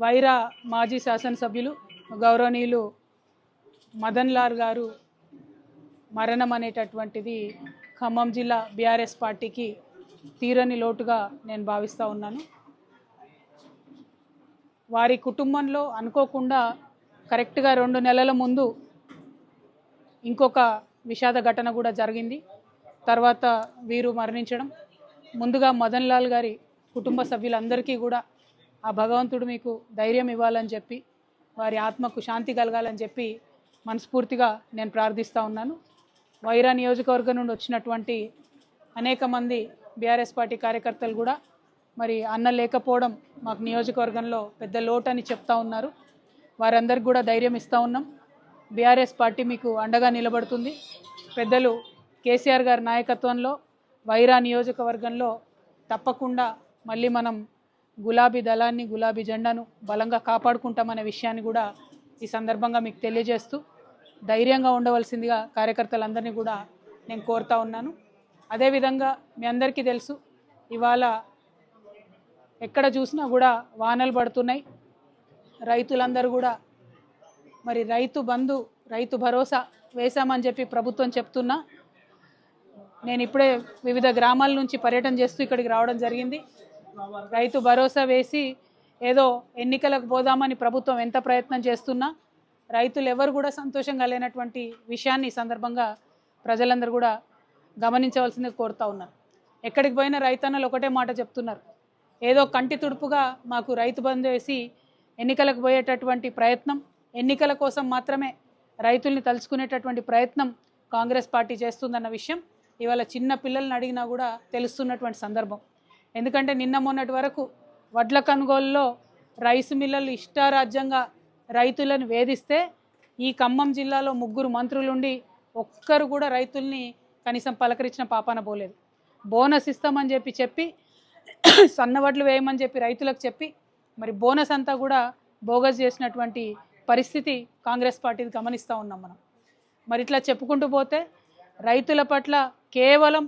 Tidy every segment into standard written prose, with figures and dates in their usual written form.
వైరా మాజీ శాసనసభ్యులు గౌరవనీయులు మదన్ లాల్ గారు మరణం అనేటటువంటిది ఖమ్మం జిల్లా బీఆర్ఎస్ పార్టీకి తీరని లోటుగా నేను భావిస్తూ ఉన్నాను. వారి కుటుంబంలో అనుకోకుండా కరెక్ట్గా 2 నెలల ముందు ఇంకొక విషాద ఘటన కూడా జరిగింది. తర్వాత వీరు మరణించడం. ముందుగా మదన్ లాల్ గారి కుటుంబ సభ్యులందరికీ కూడా ఆ భగవంతుడు మీకు ధైర్యం ఇవ్వాలని చెప్పి, వారి ఆత్మకు శాంతి కలగాలని చెప్పి మనస్ఫూర్తిగా నేను ప్రార్థిస్తూ ఉన్నాను. వైరా నియోజకవర్గం నుండి వచ్చినటువంటి అనేక మంది బీఆర్ఎస్ పార్టీ కార్యకర్తలు కూడా మరి అన్న లేకపోవడం మాకు నియోజకవర్గంలో పెద్ద లోటు అని చెప్తా ఉన్నారు. వారందరికీ కూడా ధైర్యం ఇస్తూ ఉన్నాం. బీఆర్ఎస్ పార్టీ మీకు అండగా నిలబడుతుంది. పెద్దలు కేసీఆర్ గారి నాయకత్వంలో వైరా నియోజకవర్గంలో తప్పకుండా మళ్ళీ మనం గులాబీ దళాన్ని, గులాబీ జెండాను బలంగా కాపాడుకుంటామనే విషయాన్ని కూడా ఈ సందర్భంగా మీకు తెలియజేస్తూ ధైర్యంగా ఉండవలసిందిగా కార్యకర్తలందరినీ కూడా నేను కోరుతా ఉన్నాను. అదేవిధంగా మీ అందరికీ తెలుసు, ఇవాళ ఎక్కడ చూసినా కూడా వానలు పడుతున్నాయి. రైతులందరూ కూడా మరి రైతు బంధు, రైతు భరోసా వేశామని చెప్పి ప్రభుత్వం చెప్తున్నా, నేను ఇప్పుడే వివిధ గ్రామాల నుంచి పర్యటన చేస్తూ ఇక్కడికి రావడం జరిగింది. రైతు భరోసా వేసి ఏదో ఎన్నికలకు పోదామని ప్రభుత్వం ఎంత ప్రయత్నం చేస్తున్నా రైతులు ఎవరు కూడా సంతోషంగా లేనటువంటి విషయాన్ని ఈ సందర్భంగా ప్రజలందరూ కూడా గమనించవలసిందిగా కోరుతా ఉన్నారు. ఎక్కడికి పోయినా రైతన్నలు ఒకటే మాట చెప్తున్నారు, ఏదో కంటి తుడుపుగా మాకు రైతు బంధు వేసి ఎన్నికలకు పోయేటటువంటి ప్రయత్నం, ఎన్నికల కోసం మాత్రమే రైతుల్ని తలుచుకునేటటువంటి ప్రయత్నం కాంగ్రెస్ పార్టీ చేస్తుందన్న విషయం ఇవాళ చిన్న పిల్లల్ని అడిగినా కూడా తెలుస్తున్నటువంటి సందర్భం. ఎందుకంటే నిన్న మొన్నటి వరకు వడ్ల కొనుగోలులో రైసు మిల్లలు ఇష్టారాజ్యంగా రైతులను వేధిస్తే ఈ ఖమ్మం జిల్లాలో 3 మంత్రులుండి ఒక్కరు కూడా రైతుల్ని కనీసం పలకరించిన పాపాన పోలేదు. బోనస్ ఇస్తామని చెప్పి సన్నవడ్లు వేయమని చెప్పి రైతులకు చెప్పి మరి బోనస్ అంతా కూడా బోగస్ చేసినటువంటి పరిస్థితి కాంగ్రెస్ పార్టీని గమనిస్తూ ఉన్నాం మనం. మరి ఇట్లా చెప్పుకుంటూ పోతే రైతుల పట్ల కేవలం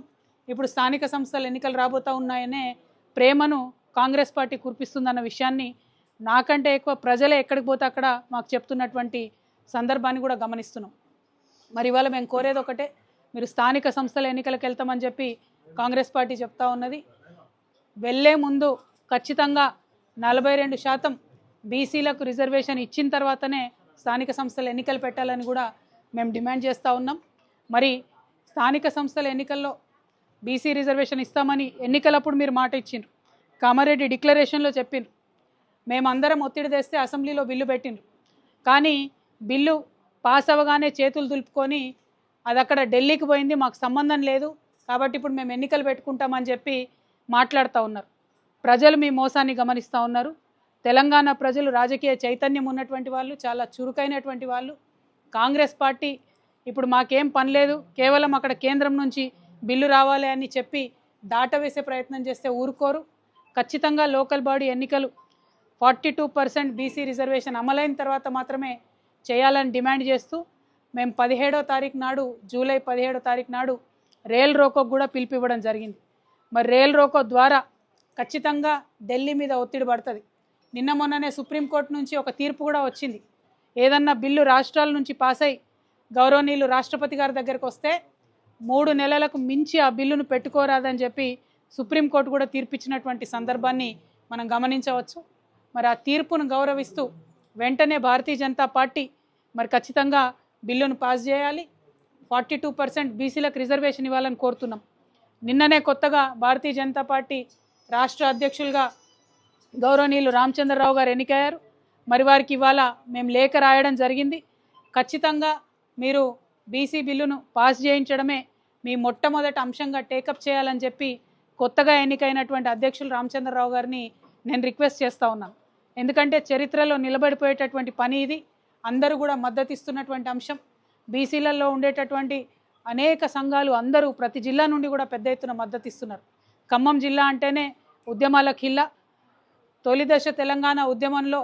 ఇప్పుడు స్థానిక సంస్థల ఎన్నికలు రాబోతూ ఉన్నాయనే ప్రేమను కాంగ్రెస్ పార్టీ కురిపిస్తుందన్న విషయాన్ని నాకంటే ఎక్కువ ప్రజలే ఎక్కడికి పోతే అక్కడ మాకు చెప్తున్నటువంటి సందర్భాన్ని కూడా గమనిస్తున్నాం. మరి ఇవాళ మేము కోరేది ఒకటే, మీరు స్థానిక సంస్థల ఎన్నికలకు వెళ్తామని చెప్పి కాంగ్రెస్ పార్టీ చెప్తా ఉన్నది. వెళ్ళే ముందు ఖచ్చితంగా 42% బీసీలకు రిజర్వేషన్ ఇచ్చిన తర్వాతనే స్థానిక సంస్థల ఎన్నికలు పెట్టాలని కూడా మేము డిమాండ్ చేస్తూ ఉన్నాం. మరి స్థానిక సంస్థల ఎన్నికల్లో బీసీ రిజర్వేషన్ ఇస్తామని ఎన్నికలప్పుడు మీరు మాట ఇచ్చిండ్రు, కామారెడ్డి డిక్లరేషన్లో చెప్పిండ్రు, మేమందరం ఒత్తిడి తెస్తే అసెంబ్లీలో బిల్లు పెట్టిండ్రు. కానీ బిల్లు పాస్ అవ్వగానే చేతులు దులుపుకొని అది అక్కడ ఢిల్లీకి పోయింది, మాకు సంబంధం లేదు, కాబట్టి ఇప్పుడు మేము ఎన్నికలు పెట్టుకుంటామని చెప్పి మాట్లాడుతూ ఉన్నారు. ప్రజలు మీ మోసాన్ని గమనిస్తూ ఉన్నారు. తెలంగాణ ప్రజలు రాజకీయ చైతన్యం ఉన్నటువంటి వాళ్ళు, చాలా చురుకైనటువంటి వాళ్ళు. కాంగ్రెస్ పార్టీ ఇప్పుడు మాకేం పని లేదు, కేవలం అక్కడ కేంద్రం నుంచి బిల్లు రావాలి అని చెప్పి దాటవేసే ప్రయత్నం చేస్తే ఊరుకోరు. ఖచ్చితంగా లోకల్ బాడీ ఎన్నికలు 42% బీసీ రిజర్వేషన్ అమలైన తర్వాత మాత్రమే చేయాలని డిమాండ్ చేస్తూ మేము 17వ తారీఖు నాడు, జూలై 17వ తారీఖు నాడు రైల్ రోకోకు కూడా పిలిపివ్వడం జరిగింది. మరి రైల్ రోకో ద్వారా ఖచ్చితంగా ఢిల్లీ మీద ఒత్తిడి పడుతుంది. నిన్న మొన్ననే సుప్రీంకోర్టు నుంచి ఒక తీర్పు కూడా వచ్చింది. ఏదన్నా బిల్లు రాష్ట్రాల నుంచి పాస్ అయి గౌరవనీయులు రాష్ట్రపతి గారి దగ్గరికి వస్తే 3 నెలలకు మించి ఆ బిల్లును పెట్టుకోరాదని చెప్పి సుప్రీంకోర్టు కూడా తీర్పిచ్చినటువంటి సందర్భాన్ని మనం గమనించవచ్చు. మరి ఆ తీర్పును గౌరవిస్తూ వెంటనే భారతీయ జనతా పార్టీ మరి ఖచ్చితంగా బిల్లును పాస్ చేయాలి. 42% బీసీలకు రిజర్వేషన్ ఇవ్వాలని కోరుతున్నాం. నిన్ననే కొత్తగా భారతీయ జనతా పార్టీ రాష్ట్ర అధ్యక్షులుగా గౌరవనీయులు రామచంద్రరావు గారు ఎన్నికయ్యారు. మరి వారికి ఇవాళ మేము లేఖ రాయడం జరిగింది. ఖచ్చితంగా మీరు బీసీ బిల్లును పాస్ చేయించడమే మీ మొట్టమొదటి అంశంగా టేకప్ చేయాలని చెప్పి కొత్తగా ఎన్నికైనటువంటి అధ్యక్షులు రామచంద్రరావు గారిని నేను రిక్వెస్ట్ చేస్తూ ఉన్నాను. ఎందుకంటే చరిత్రలో నిలబడిపోయేటటువంటి పని ఇది. అందరూ కూడా మద్దతు ఇస్తున్నటువంటి అంశం. బీసీలలో ఉండేటటువంటి అనేక సంఘాలు అందరూ ప్రతి జిల్లా నుండి కూడా పెద్ద ఎత్తున మద్దతు ఇస్తున్నారు. ఖమ్మం జిల్లా అంటేనే ఉద్యమాల ఖిల్లా. తొలి దశ తెలంగాణ ఉద్యమంలో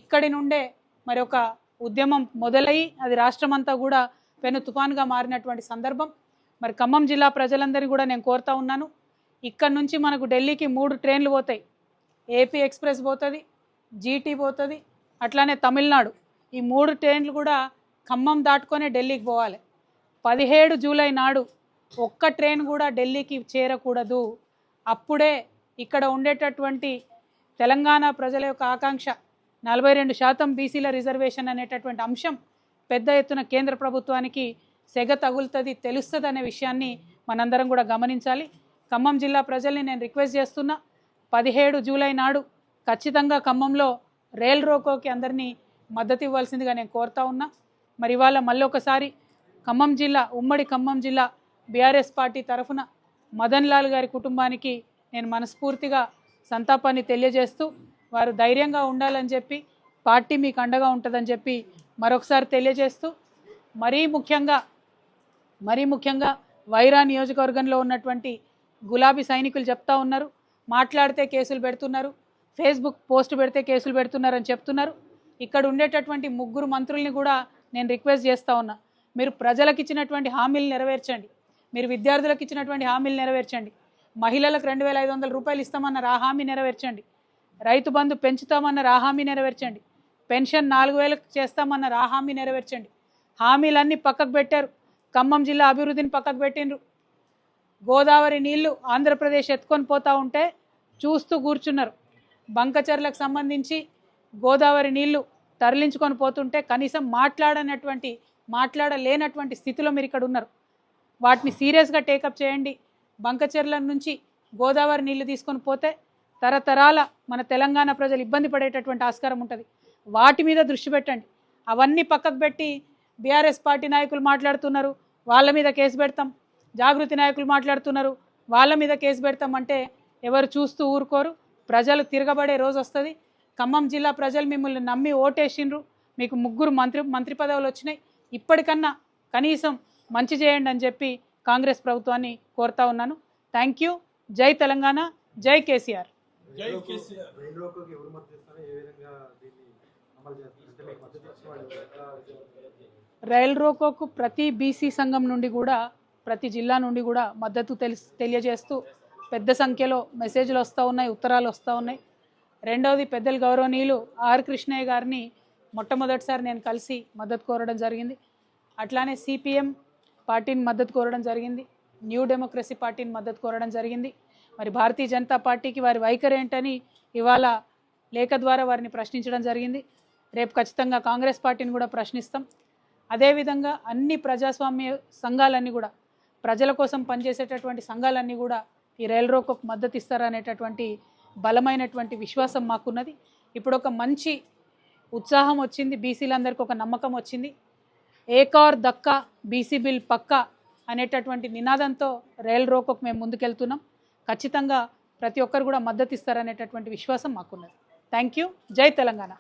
ఇక్కడి నుండే మరి ఒక ఉద్యమం మొదలయ్యి అది రాష్ట్రమంతా కూడా పెను తుఫాన్గా మారినటువంటి సందర్భం. మరి ఖమ్మం జిల్లా ప్రజలందరినీ కూడా నేను కోరుతా ఉన్నాను, ఇక్కడ నుంచి మనకు ఢిల్లీకి 3 ట్రైన్లు పోతాయి. ఏపీ ఎక్స్ప్రెస్ పోతుంది, జీటీ పోతుంది, అట్లానే తమిళనాడు. ఈ 3 ట్రైన్లు కూడా ఖమ్మం దాటుకొనే ఢిల్లీకి పోవాలి. 17 జూలై నాడు ఒక్క ట్రైన్ కూడా ఢిల్లీకి చేరకూడదు. అప్పుడే ఇక్కడ ఉండేటటువంటి తెలంగాణ ప్రజల యొక్క ఆకాంక్ష 42% బీసీల రిజర్వేషన్ అనేటటువంటి అంశం పెద్ద ఎత్తున కేంద్ర ప్రభుత్వానికి సెగ తగులుతుంది, తెలుస్తుంది అనే విషయాన్ని మనందరం కూడా గమనించాలి. ఖమ్మం జిల్లా ప్రజల్ని నేను రిక్వెస్ట్ చేస్తున్నా, 17 జూలై నాడు ఖచ్చితంగా ఖమ్మంలో రైల్ రోకోకి అందరినీ మద్దతు ఇవ్వాల్సిందిగా నేను కోరుతా ఉన్నా. మరి ఇవాళ మళ్ళీ ఒకసారి ఖమ్మం జిల్లా, ఉమ్మడి ఖమ్మం జిల్లా బీఆర్ఎస్ పార్టీ తరఫున మదన్ లాల్ గారి కుటుంబానికి నేను మనస్ఫూర్తిగా సంతాపాన్ని తెలియజేస్తూ, వారు ధైర్యంగా ఉండాలని చెప్పి, పార్టీ మీకు అండగా ఉంటుందని చెప్పి మరొకసారి తెలియజేస్తూ, మరీ ముఖ్యంగా వైరా నియోజకవర్గంలో ఉన్నటువంటి గులాబీ సైనికులు చెప్తా ఉన్నారు, మాట్లాడితే కేసులు పెడుతున్నారు, ఫేస్బుక్ పోస్ట్ పెడితే కేసులు పెడుతున్నారని చెప్తున్నారు. ఇక్కడ ఉండేటటువంటి 3 మంత్రుల్ని కూడా నేను రిక్వెస్ట్ చేస్తూ ఉన్నా, మీరు ప్రజలకు ఇచ్చినటువంటి హామీలు నెరవేర్చండి, మీరు విద్యార్థులకు ఇచ్చినటువంటి హామీలు నెరవేర్చండి, మహిళలకు 2500 రూపాయలు ఇస్తామన్నారు ఆ హామీ నెరవేర్చండి, రైతు బంధు పెంచుతామన్నారు ఆ హామీ నెరవేర్చండి, పెన్షన్ 4000 చేస్తామన్నారు ఆ హామీ నెరవేర్చండి. హామీలన్నీ పక్కకు పెట్టారు, ఖమ్మం జిల్లా అభివృద్ధిని పక్కకు పెట్టిండ్రు. గోదావరి నీళ్లు ఆంధ్రప్రదేశ్ ఎత్తుకొని పోతూ ఉంటే చూస్తూ కూర్చున్నారు. బంకచర్లకు సంబంధించి గోదావరి నీళ్లు తరలించుకొని పోతుంటే కనీసం మాట్లాడలేనటువంటి స్థితిలో మీరు ఇక్కడ ఉన్నారు. వాటిని సీరియస్గా టేకప్ చేయండి. బంకచర్ల నుంచి గోదావరి నీళ్లు తీసుకొని పోతే తరతరాల మన తెలంగాణ ప్రజలు ఇబ్బంది పడేటటువంటి ఆస్కారం ఉంటుంది. వాటి మీద దృష్టి పెట్టండి. అవన్నీ పక్కకు పెట్టి బీఆర్ఎస్ పార్టీ నాయకులు మాట్లాడుతున్నారు, వాళ్ళ మీద కేసు పెడతాం, జాగృతి నాయకులు మాట్లాడుతున్నారు, వాళ్ళ మీద కేసు పెడతాం అంటే ఎవరు చూస్తూ ఊరుకోరు. ప్రజలు తిరగబడే రోజు వస్తుంది. ఖమ్మం జిల్లా ప్రజలు మిమ్మల్ని నమ్మి ఓటేసిండ్రు, మీకు 3 మంత్రి పదవులు వచ్చినాయి. ఇప్పటికన్నా కనీసం మంచి చేయండి అని చెప్పి కాంగ్రెస్ ప్రభుత్వాన్ని కోరుతా ఉన్నాను. Thank you. జై తెలంగాణ, జై కేసీఆర్. రైల్ రోకోకు ప్రతి బీసీ సంఘం నుండి కూడా, ప్రతి జిల్లా నుండి కూడా మద్దతు తెలియజేస్తూ పెద్ద సంఖ్యలో మెసేజ్లు వస్తూ ఉన్నాయి, ఉత్తరాలు వస్తూ ఉన్నాయి. రెండవది, పెద్దలు గౌరవనీయులు ఆర్ కృష్ణయ్య గారిని మొట్టమొదటిసారి నేను కలిసి మద్దతు కోరడం జరిగింది. అట్లానే సిపిఎం పార్టీని మద్దతు కోరడం జరిగింది, న్యూ డెమోక్రసీ పార్టీని మద్దతు కోరడం జరిగింది. మరి భారతీయ జనతా పార్టీకి వారి వైఖరి ఏంటని ఇవాళ లేఖ ద్వారా వారిని ప్రశ్నించడం జరిగింది. రేపు ఖచ్చితంగా కాంగ్రెస్ పార్టీని కూడా ప్రశ్నిస్తాం. అదేవిధంగా అన్ని ప్రజాస్వామ్య సంఘాలన్నీ కూడా, ప్రజల కోసం పనిచేసేటటువంటి సంఘాలన్నీ కూడా ఈ రైల్ రోకోకు మద్దతు ఇస్తారనేటటువంటి బలమైనటువంటి విశ్వాసం మాకున్నది. ఇప్పుడు ఒక మంచి ఉత్సాహం వచ్చింది, బీసీలందరికీ ఒక నమ్మకం వచ్చింది. ఏకార్ దక్కా బీసీ బిల్ పక్కా అనేటటువంటి నినాదంతో రైల్ రోకోకు మేము ముందుకెళ్తున్నాం. ఖచ్చితంగా ప్రతి ఒక్కరు కూడా మద్దతు ఇస్తారనేటటువంటి విశ్వాసం మాకున్నది. Thank you. జై తెలంగాణ.